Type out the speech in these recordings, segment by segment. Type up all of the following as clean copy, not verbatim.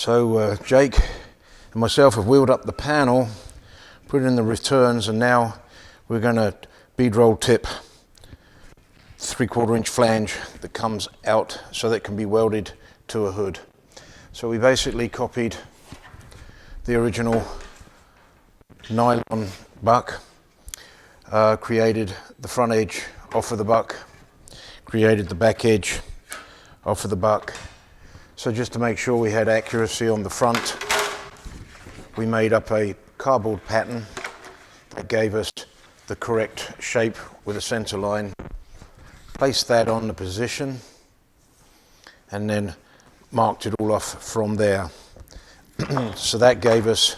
So Jake and myself have wheeled up the panel, put it in the returns, and now we're going to bead roll tip 3/4 inch flange that comes out so that it can be welded to a hood. So we basically copied the original nylon buck, created the front edge off of the buck, created the back edge off of the buck. So just to make sure we had accuracy on the front, we made up a cardboard pattern that gave us the correct shape with a center line, placed that on the position, and then marked it all off from there. So that gave us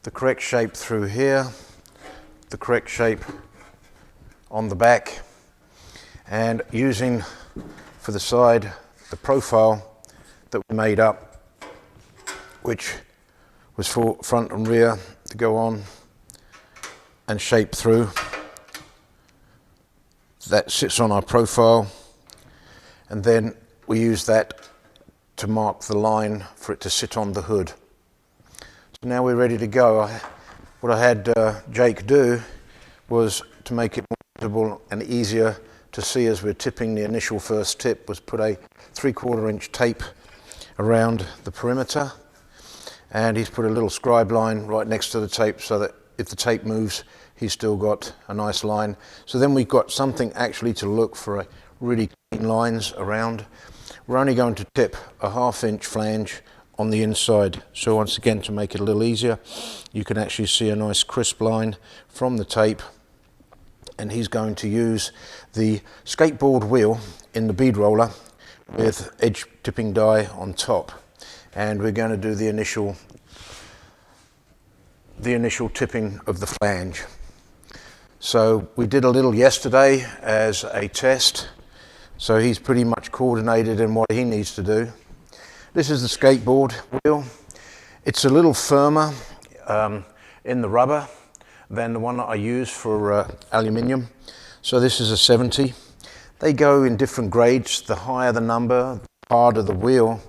the correct shape through here, the correct shape on the back, and using for the side the profile that we made up, which was for front and rear to go on and shape through. That sits on our profile, and then we use that to mark the line for it to sit on the hood. So now we're ready to go. What I had Jake do was, to make it more visible and easier to see as we're tipping the initial first tip, was put a 3/4 inch tape around the perimeter, and he's put a little scribe line right next to the tape so that if the tape moves, he's still got a nice line. So then we've got something actually to look for, a really clean lines around. We're only going to tip a 1/2 inch flange on the inside. So once again, to make it a little easier, you can actually see a nice crisp line from the tape. And he's going to use the skateboard wheel in the bead roller with edge tipping die on top. And we're going to do the initial tipping of the flange. So we did a little yesterday as a test. So he's pretty much coordinated in what he needs to do. This is the skateboard wheel. It's a little firmer in the rubber than the one that I use for aluminium. So this is a 70. They go in different grades. The higher the number, the harder the wheel.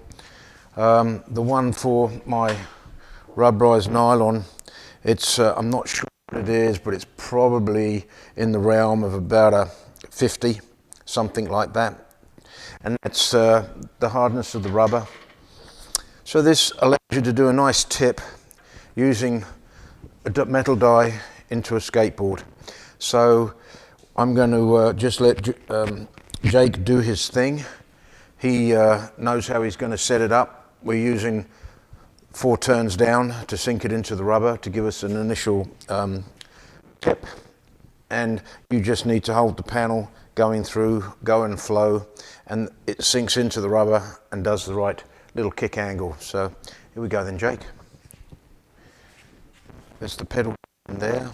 The one for my rubberized nylon, it's I'm not sure what it is, but it's probably in the realm of about a 50, something like that. And that's the hardness of the rubber. So this allows you to do a nice tip using a metal die into a skateboard. So I'm going to just let Jake do his thing. He knows how he's going to set it up. We're using 4 turns down to sink it into the rubber to give us an initial tip. And you just need to hold the panel going through, go and flow, and it sinks into the rubber and does the right little kick angle. So here we go then, Jake. There's the pedal in there.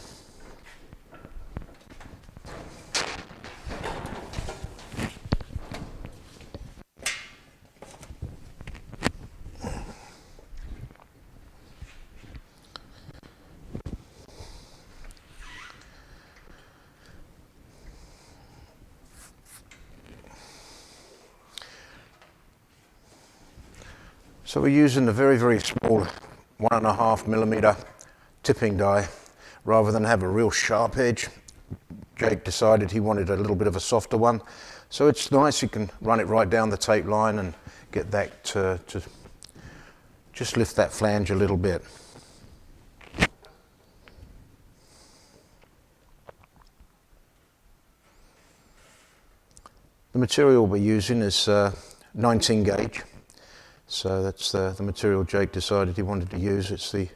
So we're using a very, very small 1.5 millimeter tipping die rather than have a real sharp edge. Jake decided he wanted a little bit of a softer one. So it's nice, you can run it right down the tape line and get that to just lift that flange a little bit. The material we're using is 19 gauge. So that's the material Jake decided he wanted to use. It's the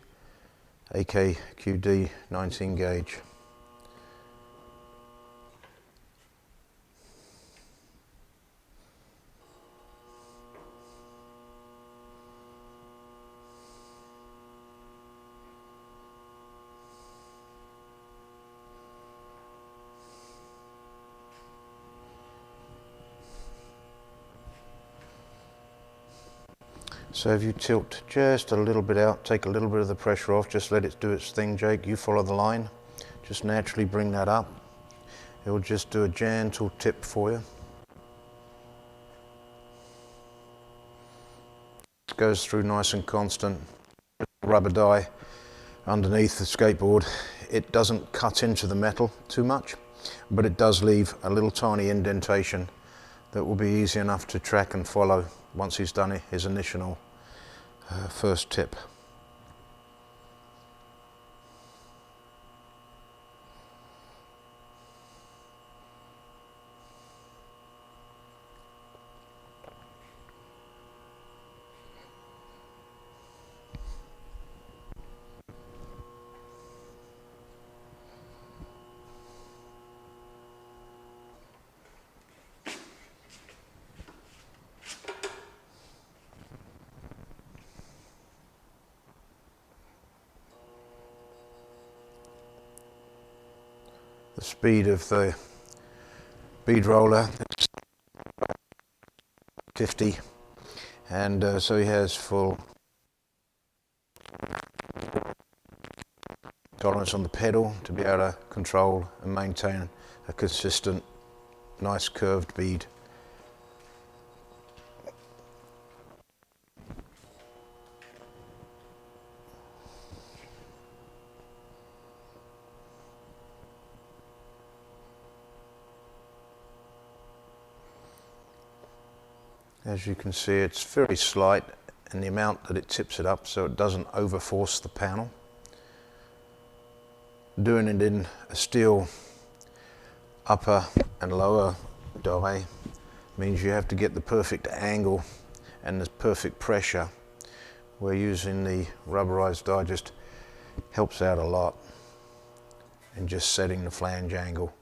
AKQD 19 gauge. So if you tilt just a little bit out, take a little bit of the pressure off, just let it do its thing, Jake. You follow the line, just naturally bring that up. It will just do a gentle tip for you. goes through nice and constant. Rubber die underneath the skateboard. It doesn't cut into the metal too much, but it does leave a little tiny indentation that will be easy enough to track and follow once he's done his initial first tip. The speed of the bead roller is 50, and so he has full tolerance on the pedal to be able to control and maintain a consistent, nice curved bead. As you can see, it's very slight in the amount that it tips it up, so it doesn't overforce the panel. Doing it in a steel upper and lower die means you have to get the perfect angle and the perfect pressure, where using the rubberized die just helps out a lot in just setting the flange angle.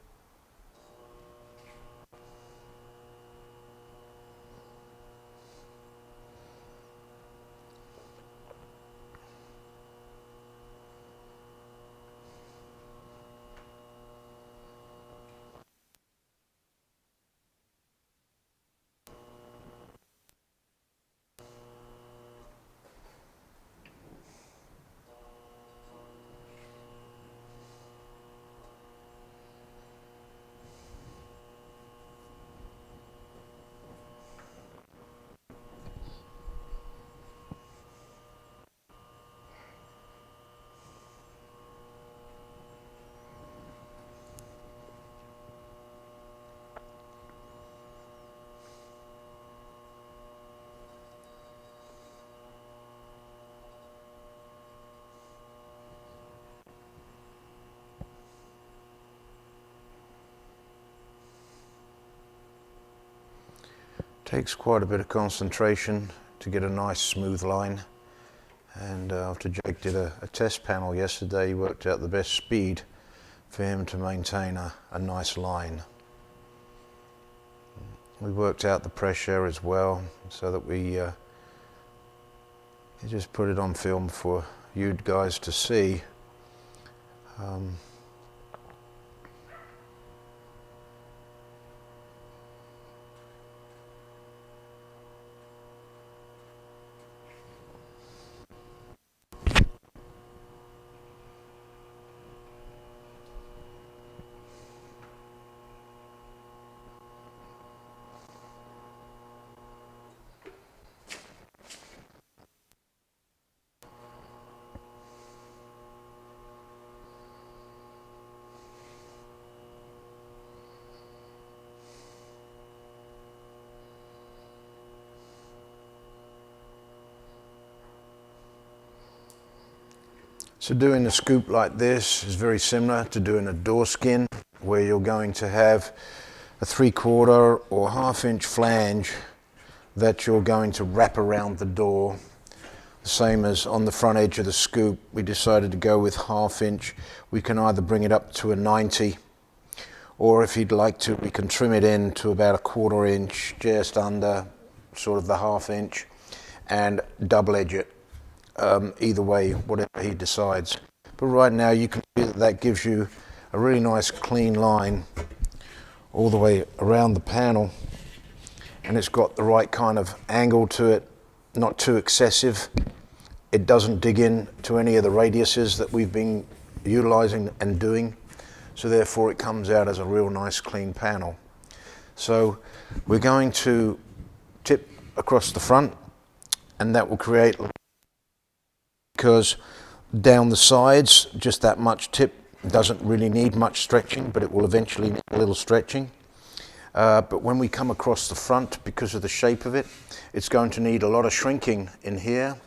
Takes quite a bit of concentration to get a nice smooth line, and after Jake did a test panel yesterday, he worked out the best speed for him to maintain a nice line. We worked out the pressure as well, so that we just put it on film for you guys to see. So doing a scoop like this is very similar to doing a door skin, where you're going to have a 3/4 or 1/2 inch flange that you're going to wrap around the door. The same as on the front edge of the scoop, we decided to go with 1/2 inch. We can either bring it up to a 90, or if you'd like to, we can trim it in to about a 1/4 inch, just under sort of the 1/2 inch, and double edge it. Either way, whatever he decides. But right now you can see that that gives you a really nice clean line all the way around the panel, and it's got the right kind of angle to it, not too excessive. It doesn't dig in to any of the radiuses that we've been utilizing and doing, so therefore it comes out as a real nice clean panel. So we're going to tip across the front, and that will create, because down the sides, just that much tip doesn't really need much stretching, but it will eventually need a little stretching. But when we come across the front, because of the shape of it, it's going to need a lot of shrinking in here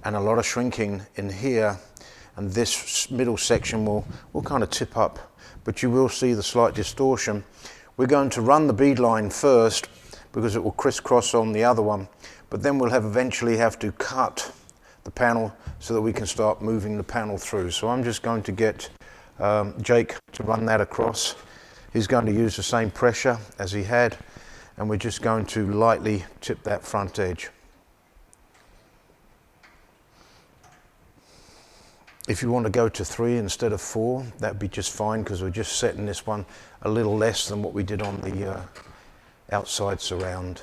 and a lot of shrinking in here, and this middle section will kind of tip up, but you will see the slight distortion. We're going to run the bead line first because it will crisscross on the other one, but then we'll eventually have to cut the panel so that we can start moving the panel through. So I'm just going to get Jake to run that across. He's going to use the same pressure as he had, and we're just going to lightly tip that front edge. If you want to go to 3 instead of 4, that'd be just fine, because we're just setting this one a little less than what we did on the outside surround.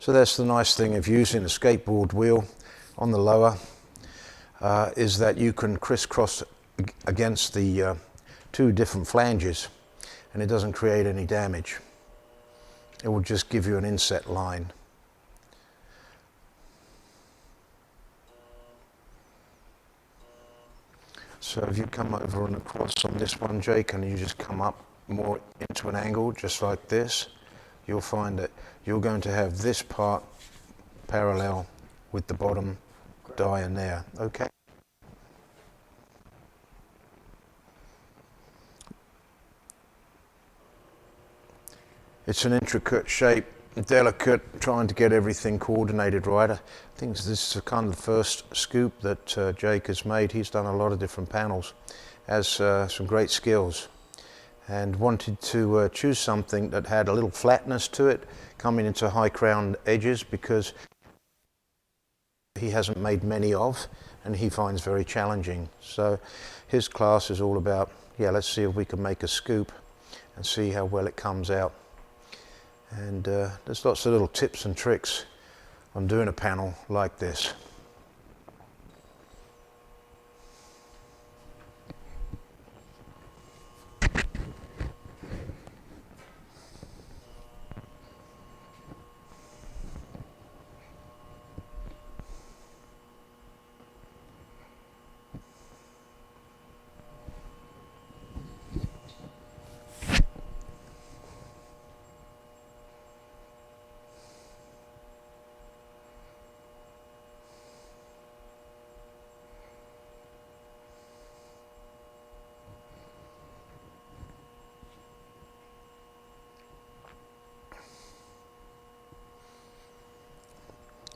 So that's the nice thing of using a skateboard wheel on the lower, is that you can crisscross against the 2 different flanges and it doesn't create any damage. It will just give you an inset line. So if you come over and across on this one, Jake, and you just come up more into an angle just like this, you'll find that you're going to have this part parallel with the bottom die in there. Okay. It's an intricate shape, delicate, trying to get everything coordinated right. I think this is kind of the first scoop that Jake has made. He's done a lot of different panels, has some great skills, and wanted to choose something that had a little flatness to it, coming into high crowned edges, because he hasn't made many of and he finds very challenging. So his class is all about, yeah, let's see if we can make a scoop and see how well it comes out. And there's lots of little tips and tricks on doing a panel like this.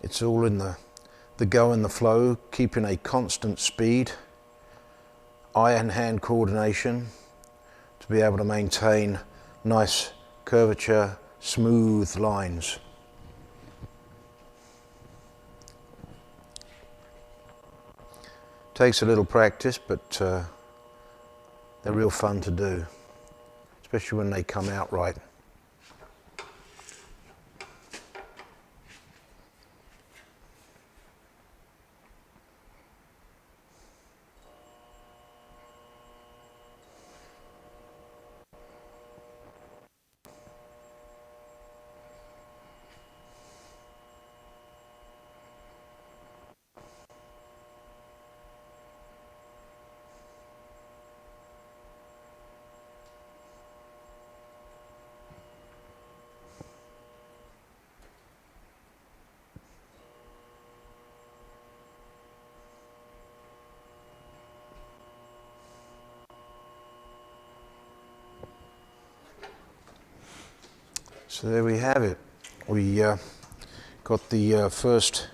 It's all in the go and the flow, keeping a constant speed, eye and hand coordination to be able to maintain nice curvature, smooth lines. Takes a little practice, but they're real fun to do, especially when they come out right. So there we have it. We got the first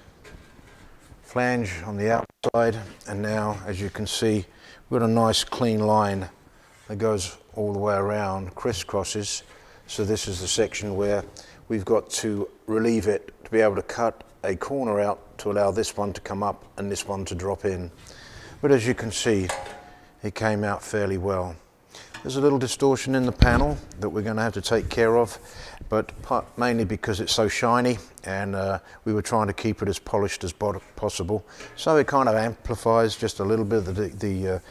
flange on the outside, and now, as you can see, we've got a nice clean line that goes all the way around, crisscrosses. So this is the section where we've got to relieve it to be able to cut a corner out to allow this one to come up and this one to drop in. But as you can see, it came out fairly well. There's a little distortion in the panel that we're going to have to take care of, but mainly because it's so shiny, and we were trying to keep it as polished as possible. So it kind of amplifies just a little bit of the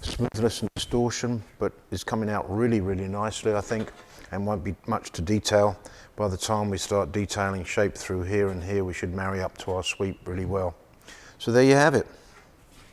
smoothness and distortion, but it's coming out really, really nicely, I think, and won't be much to detail. By the time we start detailing shape through here and here, we should marry up to our sweep really well. So there you have it.